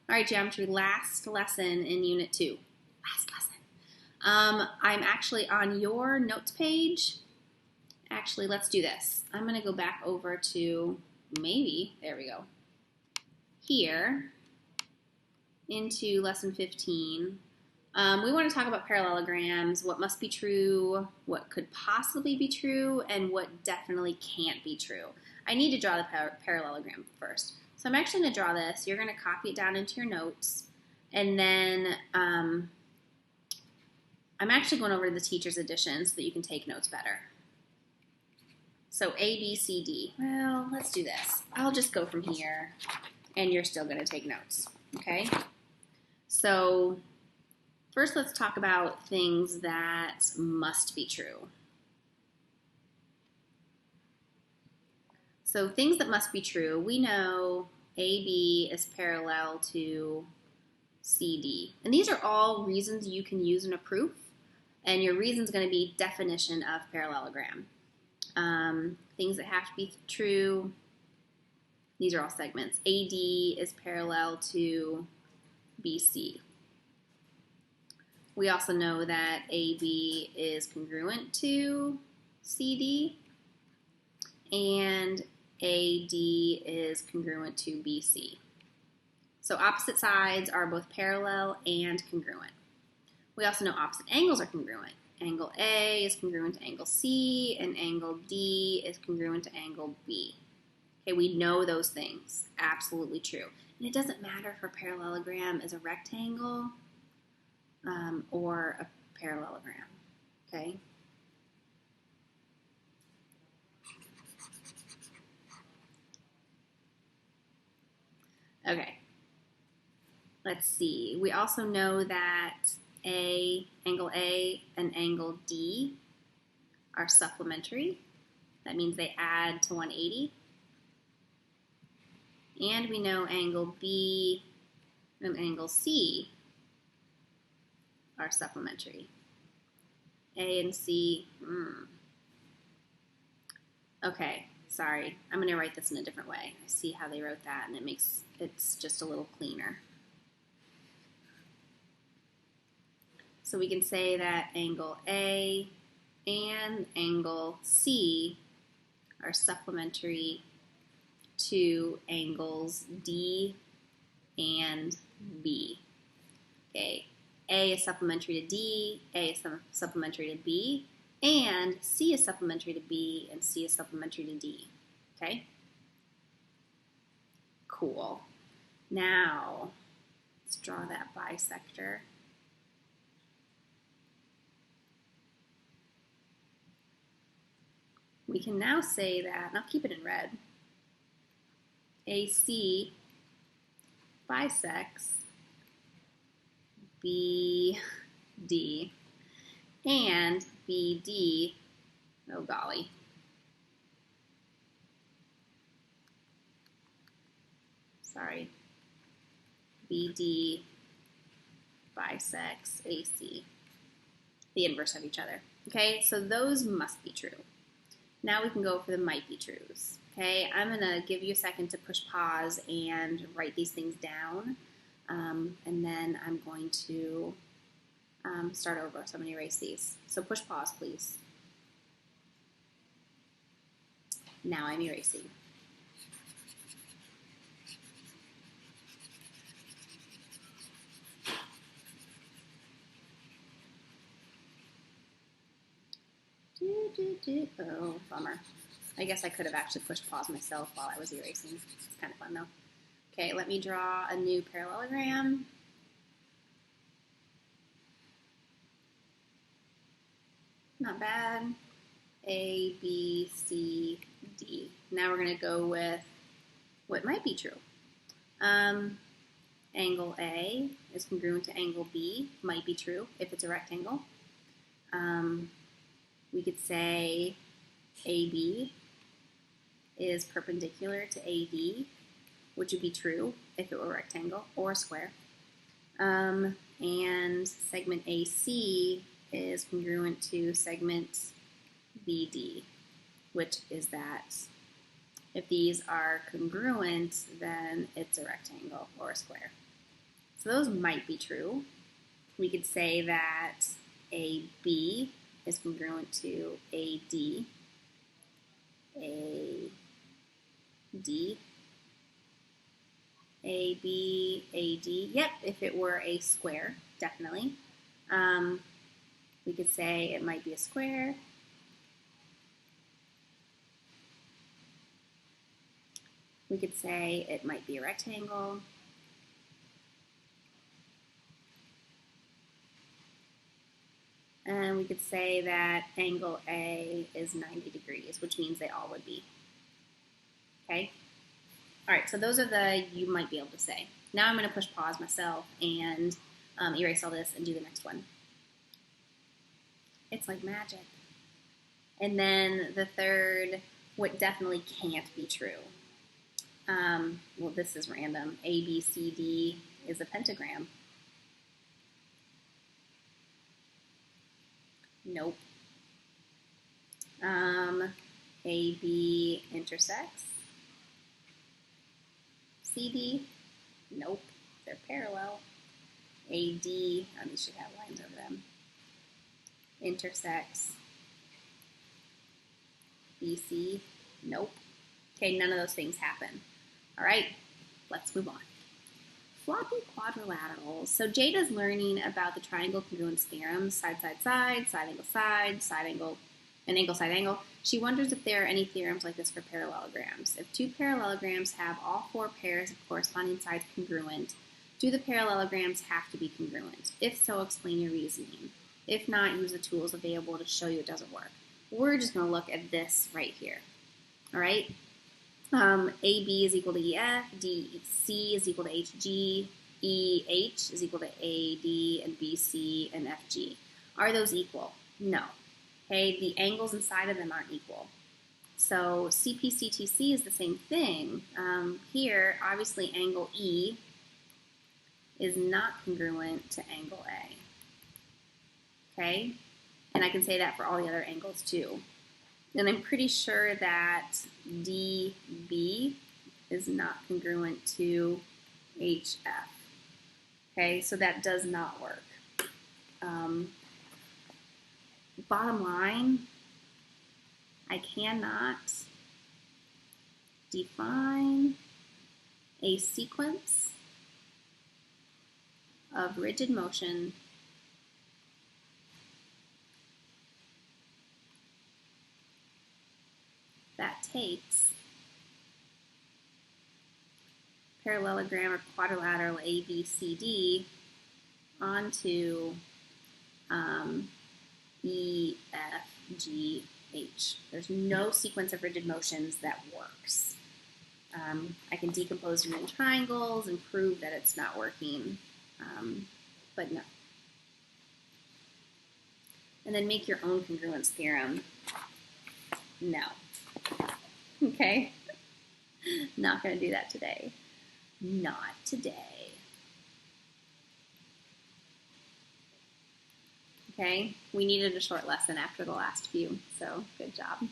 All right, geometry, last lesson in Unit 2. Last lesson. I'm actually on your notes page. Actually, let's do this. I'm going to go back over to there we go, here into lesson 15. We want to talk about parallelograms, what must be true, what could possibly be true, and what definitely can't be true. I need to draw the parallelogram first. So I'm actually going to draw this. You're going to copy it down into your notes. And then I'm actually going over to the teacher's edition so that you can take notes better. So A, B, C, D. Well, let's do this. I'll just go from here, and you're still going to take notes. Okay? So first, let's talk about things that must be true. So things that must be true, we know AB is parallel to CD. And these are all reasons you can use in a proof, and your reason is going to be definition of parallelogram. Things that have to be true, these are all segments. AD is parallel to BC. We also know that AB is congruent to CD, and AD is congruent to BC. So opposite sides are both parallel and congruent. We also know opposite angles are congruent. Angle A is congruent to angle C, and angle D is congruent to angle B. Okay, we know those things. Absolutely true. And it doesn't matter if a parallelogram is a rectangle or a parallelogram. Okay? Okay. Let's see. We also know that angle A and angle D are supplementary. That means they add to 180. And we know angle B and angle C are supplementary. A and C, Okay, sorry. I'm going to write this in a different way. I see how they wrote that, and it's just a little cleaner. So we can say that angle A and angle C are supplementary to angles D and B. Okay, A is supplementary to D, A is supplementary to B, and C is supplementary to B, and C is supplementary to D. Okay? Cool. Now, let's draw that bisector. We can now say that, and I'll keep it in red, AC bisects BD, and BD, oh golly, sorry, BD bisects AC, the inverse of each other. Okay, so those must be true. Now we can go for the might be trues. Okay, I'm going to give you a second to push pause and write these things down, and then I'm going to start over, so I'm going to erase these. So push pause, please. Now I'm erasing. Oh, bummer. I guess I could have actually pushed pause myself while I was erasing. It's kind of fun though. Okay, let me draw a new parallelogram. Not bad. A, B, C, D. Now we're going to go with what might be true. Angle A is congruent to angle B. Might be true if it's a rectangle. We could say AB is perpendicular to AD, which would be true if it were a rectangle or a square. And segment AC is congruent to segment BD, which is that if these are congruent, then it's a rectangle or a square. So those might be true. We could say that AB is congruent to AD, AD, AB, AD. Yep, if it were a square, definitely. We could say it might be a square. We could say it might be a rectangle. And we could say that angle A is 90 degrees, which means they all would be. Okay? All right, so those are the you might be able to say. Now I'm going to push pause myself and erase all this and do the next one. It's like magic. And then the third, what definitely can't be true. Well, this is random. A, B, C, D is a pentagram. Nope. A, B intersects. C, D, nope. They're parallel. A, D, these should have lines over them. Intersects. B, C, nope. Okay, none of those things happen. All right, let's move on. Floppy quadrilaterals. So Jada's learning about the triangle congruence theorem, side, side, side, side angle, and angle, side, angle. She wonders if there are any theorems like this for parallelograms. If two parallelograms have all four pairs of corresponding sides congruent, do the parallelograms have to be congruent? If so, explain your reasoning. If not, use the tools available to show you it doesn't work. We're just going to look at this right here. All right? AB is equal to EF, DC is equal to HG, EH is equal to AD, and BC and FG. Are those equal? No. Okay, the angles inside of them aren't equal. So CPCTC is the same thing. Here, obviously, angle E is not congruent to angle A. Okay? And I can say that for all the other angles too. And I'm pretty sure that DB is not congruent to HF. Okay, so that does not work. Bottom line, I cannot define a sequence of rigid motion that takes parallelogram or quadrilateral ABCD onto EFGH. There's no sequence of rigid motions that works. I can decompose them in triangles and prove that it's not working, but no. And then make your own congruence theorem. No. Okay? Not going to do that today. Not today. Okay? We needed a short lesson after the last few, so good job.